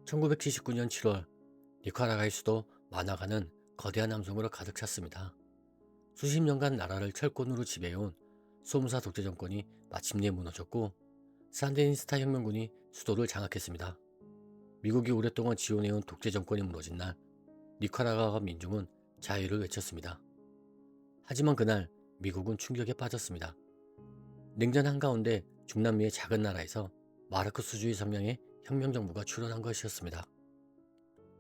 1979년 7월 니카라과의 수도 마나가는 거대한 함성으로 가득 찼습니다. 수십 년간 나라를 철권으로 지배해온 소모사 독재 정권이 마침내 무너졌고 산디니스타 혁명군이 수도를 장악했습니다. 미국이 오랫동안 지원해온 독재 정권이 무너진 날 니카라과 민중은 자유를 외쳤습니다. 하지만 그날 미국은 충격에 빠졌습니다. 냉전 한가운데 중남미의 작은 나라에서 마르크스주의 성향의 혁명정부가 출현한 것이었습니다.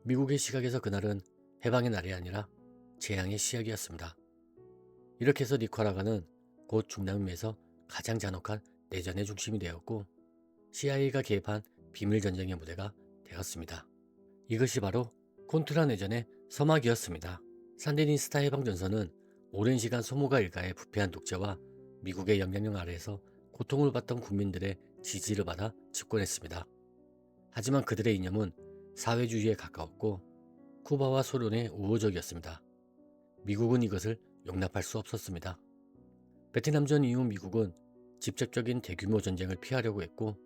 미국의 시각에서 그날은 해방의 날이 아니라 재앙의 시작이었습니다. 이렇게 해서 니카라과는 곧 중남미에서 가장 잔혹한 내전의 중심이 되었고 CIA가 개입한 비밀전쟁의 무대가 되었습니다. 이것이 바로 콘트라 내전의 서막이었습니다. 산디니스타 해방전선은 오랜 시간 소모가 일가의 부패한 독재와 미국의 영향력 아래에서 고통을 받던 국민들의 지지를 받아 집권했습니다. 하지만 그들의 이념은 사회주의에 가까웠고 쿠바와 소련에 우호적이었습니다. 미국은 이것을 용납할 수 없었습니다. 베트남전 이후 미국은 직접적인 대규모 전쟁을 피하려고 했고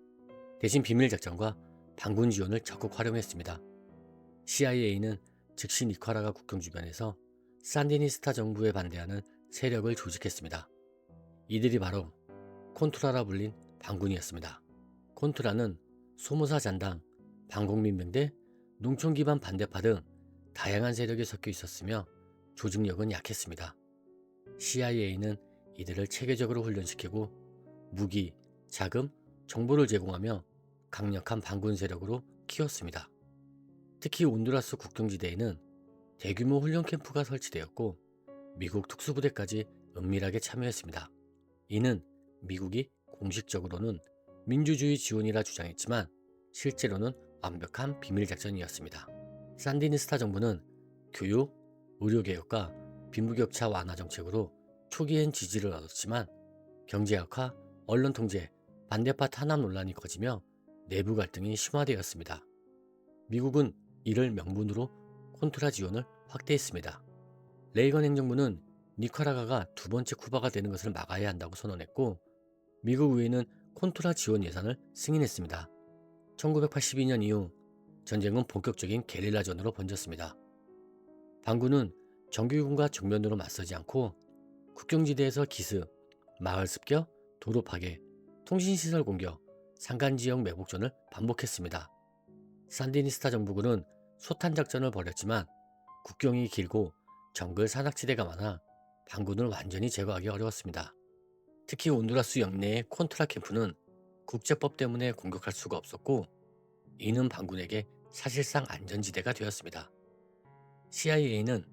대신 비밀작전과 반군 지원을 적극 활용했습니다. CIA는 즉시 니카라과 국경 주변에서 산디니스타 정부에 반대하는 세력을 조직했습니다. 이들이 바로 콘투라라 불린 반군이었습니다. 콘투라는 소모사 잔당, 반국민병대, 농촌 기반 반대파 등 다양한 세력이 섞여 있었으며 조직력은 약했습니다. CIA는 이들을 체계적으로 훈련시키고 무기, 자금, 정보를 제공하며 강력한 반군 세력으로 키웠습니다. 특히 온두라스 국경지대에는 대규모 훈련 캠프가 설치되었고 미국 특수부대까지 은밀하게 참여했습니다. 이는 미국이 공식적으로는 민주주의 지원이라 주장했지만 실제로는 완벽한 비밀작전이었습니다. 산디니스타 정부는 교육, 의료개혁과 빈부격차 완화 정책으로 초기엔 지지를 얻었지만 경제악화, 언론 통제, 반대파 탄압 논란이 커지며 내부 갈등이 심화되었습니다. 미국은 이를 명분으로 콘트라 지원을 확대했습니다. 레이건 행정부는 니카라과가 두 번째 쿠바가 되는 것을 막아야 한다고 선언했고 미국 의회는 콘트라 지원 예산을 승인했습니다. 1982년 이후 전쟁은 본격적인 게릴라전으로 번졌습니다. 반군은 정규군과 정면으로 맞서지 않고 국경지대에서 기습, 마을 습격, 도로 파괴, 통신시설 공격, 산간지역 매복전을 반복했습니다. 산디니스타 정부군은 소탄작전을 벌였지만 국경이 길고 정글 산악지대가 많아 반군을 완전히 제거하기 어려웠습니다. 특히 온두라스 영내의 콘트라 캠프는 국제법 때문에 공격할 수가 없었고 이는 반군에게 사실상 안전지대가 되었습니다. CIA는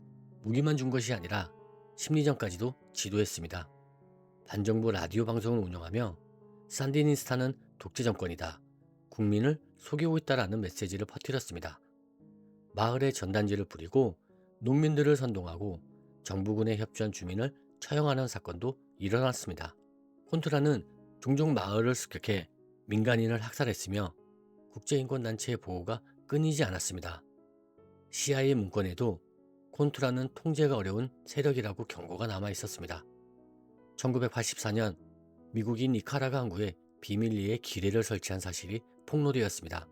무기만 준 것이 아니라 심리전까지도 지도했습니다. 반정부 라디오 방송을 운영하며 산디니스타는 독재 정권이다, 국민을 속이고 있다라는 메시지를 퍼뜨렸습니다. 마을에 전단지를 뿌리고 농민들을 선동하고 정부군에 협조한 주민을 처형하는 사건도 일어났습니다. 콘트라는 종종 마을을 습격해 민간인을 학살했으며 국제인권단체의 보호가 끊이지 않았습니다. CIA 문건에도 콘트라는 통제가 어려운 세력이라고 경고가 남아 있었습니다. 1984년 미국이 니카라과 항구에 비밀리에 기뢰를 설치한 사실이 폭로되었습니다.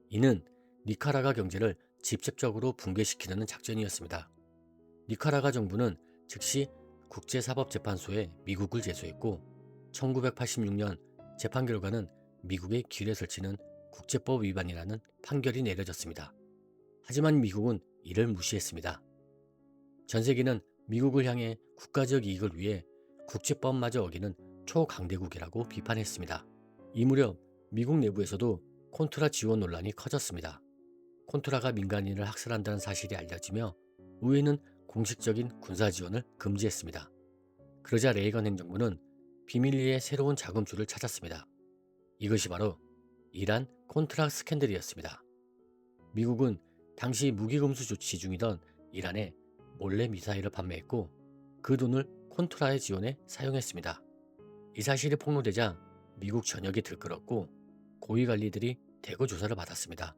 이는 니카라과 경제를 직접적으로 붕괴시키려는 작전이었습니다. 니카라과 정부는 즉시 국제사법재판소에 미국을 제소했고 1986년 재판 결과는 미국의 기뢰 설치는 국제법 위반이라는 판결이 내려졌습니다. 하지만 미국은 이를 무시했습니다. 전 세계는 미국을 향해 국가적 이익을 위해 국제법마저 어기는 초강대국이라고 비판했습니다. 이 무렵 미국 내부에서도 콘트라 지원 논란이 커졌습니다. 콘트라가 민간인을 학살한다는 사실이 알려지며 의회는 공식적인 군사 지원을 금지했습니다. 그러자 레이건 행정부는 비밀리에 새로운 자금줄을 찾았습니다. 이것이 바로 이란 콘트라 스캔들이었습니다. 미국은 당시 무기금수 조치 중이던 이란에 몰래 미사일을 판매했고 그 돈을 콘트라의 지원에 사용했습니다. 이 사실이 폭로되자 미국 전역이 들끓었고 고위 관리들이 대거 조사를 받았습니다.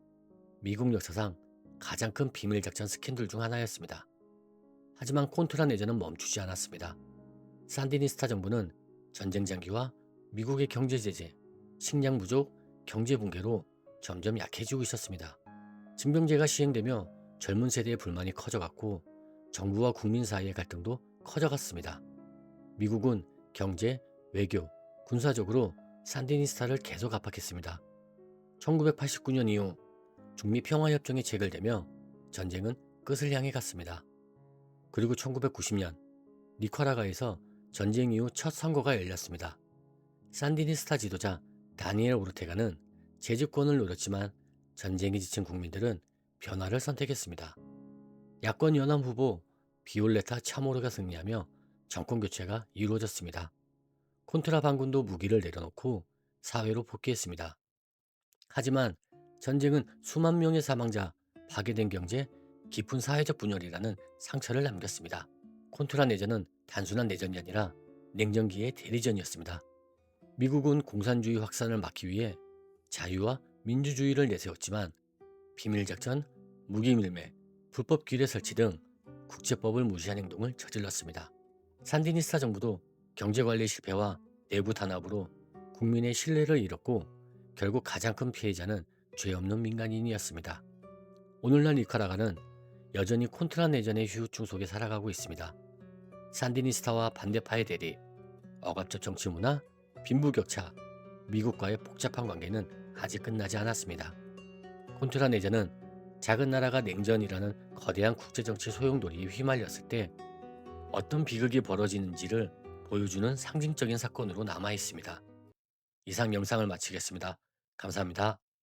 미국 역사상 가장 큰 비밀작전 스캔들 중 하나였습니다. 하지만 콘트라 내전은 멈추지 않았습니다. 산디니스타 정부는 전쟁 장기와 미국의 경제 제재, 식량 부족, 경제 붕괴로 점점 약해지고 있었습니다. 징병제가 시행되며 젊은 세대의 불만이 커져갔고 정부와 국민 사이의 갈등도 커져갔습니다. 미국은 경제, 외교, 군사적으로 산디니스타를 계속 압박했습니다. 1989년 이후 중미 평화협정이 체결되며 전쟁은 끝을 향해 갔습니다. 그리고 1990년 니카라과에서 전쟁 이후 첫 선거가 열렸습니다. 산디니스타 지도자 다니엘 오르테가는 재집권을 노렸지만 전쟁에 지친 국민들은 변화를 선택했습니다. 야권 연합 후보 비올레타 차모르가 승리하며 정권 교체가 이루어졌습니다. 콘트라 반군도 무기를 내려놓고 사회로 복귀했습니다. 하지만 전쟁은 수만 명의 사망자, 파괴된 경제, 깊은 사회적 분열이라는 상처를 남겼습니다. 콘트라 내전은 단순한 내전이 아니라 냉전기의 대리전이었습니다. 미국은 공산주의 확산을 막기 위해 자유와 민주주의를 내세웠지만 비밀작전, 무기밀매, 불법 규례 설치 등 국제법을 무시한 행동을 저질렀습니다. 산디니스타 정부도 경제관리 실패와 내부 탄압으로 국민의 신뢰를 잃었고 결국 가장 큰 피해자는 죄 없는 민간인이었습니다. 오늘날 니카라과는 여전히 콘트라 내전의 후유증 속에 살아가고 있습니다. 산디니스타와 반대파의 대립, 억압적 정치 문화, 빈부격차, 미국과의 복잡한 관계는 아직 끝나지 않았습니다. 콘트라 내전은 작은 나라가 냉전이라는 거대한 국제정치 소용돌이에 휘말렸을 때 어떤 비극이 벌어지는지를 보여주는 상징적인 사건으로 남아 있습니다. 이상 영상을 마치겠습니다. 감사합니다.